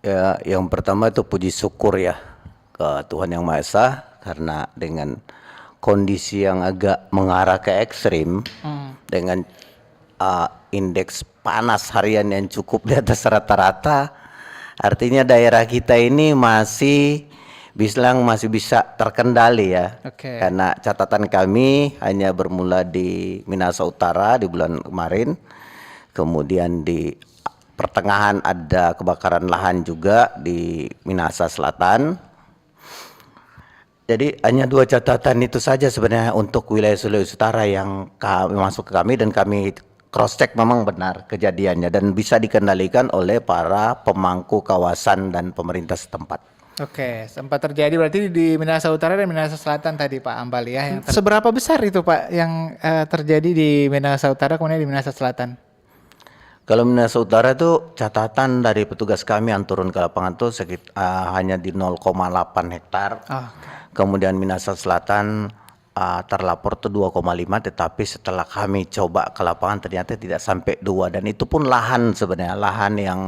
Ya, yang pertama itu puji syukur ya ke Tuhan Yang Maha Esa karena dengan kondisi yang agak mengarah ke ekstrim dengan indeks panas harian yang cukup di atas rata-rata, artinya daerah kita ini masih bisa terkendali ya. Oke. Karena catatan kami hanya bermula di Minahasa Utara di bulan kemarin, kemudian di pertengahan ada kebakaran lahan juga di Minahasa Selatan. Jadi hanya 2 catatan itu saja sebenarnya untuk wilayah Sulawesi Utara yang masuk ke kami, dan kami cross check memang benar kejadiannya dan bisa dikendalikan oleh para pemangku kawasan dan pemerintah setempat. Oke, sempat terjadi berarti di Minahasa Utara dan Minahasa Selatan tadi Pak Ambali ya. Seberapa besar itu Pak yang terjadi di Minahasa Utara kemudian di Minahasa Selatan? Kalau Minahasa Utara itu catatan dari petugas kami yang turun ke lapangan itu hanya di 0,8 hektar. Oh, Kemudian Minahasa Selatan terlapor tuh 2,5, tetapi setelah kami coba ke lapangan ternyata tidak sampai 2, dan itu pun lahan sebenarnya, lahan yang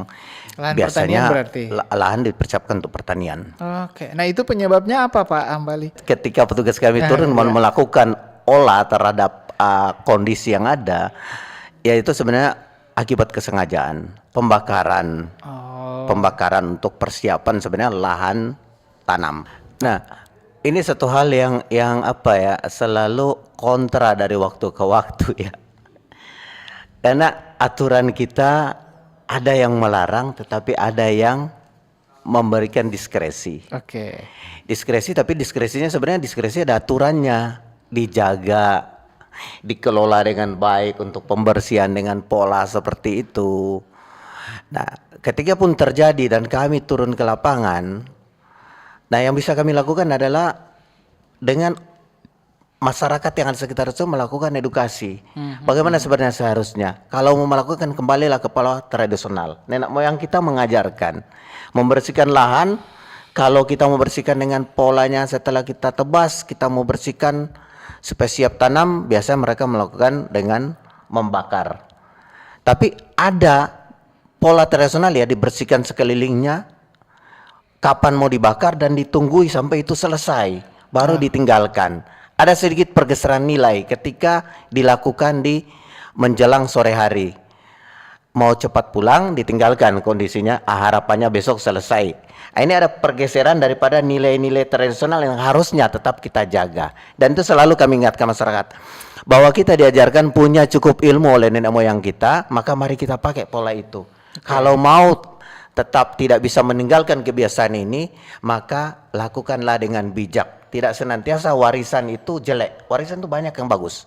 lahan biasanya pertanian berarti. lahan dipersiapkan untuk pertanian. Oke, nah itu penyebabnya apa Pak Ambali? Ketika petugas kami turun Iya. melakukan olah terhadap kondisi yang ada, yaitu sebenarnya akibat kesengajaan pembakaran, pembakaran untuk persiapan sebenarnya lahan tanam. Nah, ini satu hal yang apa ya, selalu kontra dari waktu ke waktu ya. Karena aturan kita ada yang melarang, tetapi ada yang memberikan diskresi. Oke. Diskresi, tapi diskresinya sebenarnya diskresi ada aturannya, dijaga, dikelola dengan baik untuk pembersihan dengan pola seperti itu. Nah, ketika pun terjadi dan kami turun ke lapangan, nah yang bisa kami lakukan adalah dengan masyarakat yang ada sekitar itu melakukan edukasi. Bagaimana sebenarnya seharusnya? Kalau mau melakukan, kembalilah ke pola tradisional. Nenek moyang kita mengajarkan membersihkan lahan. Kalau kita membersihkan dengan polanya, setelah kita tebas, kita mau bersihkan supaya siap tanam, biasanya mereka melakukan dengan membakar. Tapi ada pola tradisional ya, dibersihkan sekelilingnya, kapan mau dibakar dan ditunggui sampai itu selesai, baru ditinggalkan. Ada sedikit pergeseran nilai ketika dilakukan di menjelang sore hari. Mau cepat pulang, ditinggalkan kondisinya, harapannya besok selesai. Ini ada pergeseran daripada nilai-nilai tradisional yang harusnya tetap kita jaga. Dan itu selalu kami ingatkan masyarakat, bahwa kita diajarkan punya cukup ilmu oleh nenek moyang kita, maka mari kita pakai pola itu. Kalau mau tetap tidak bisa meninggalkan kebiasaan ini, maka lakukanlah dengan bijak. Tidak senantiasa warisan itu jelek, warisan itu banyak yang bagus.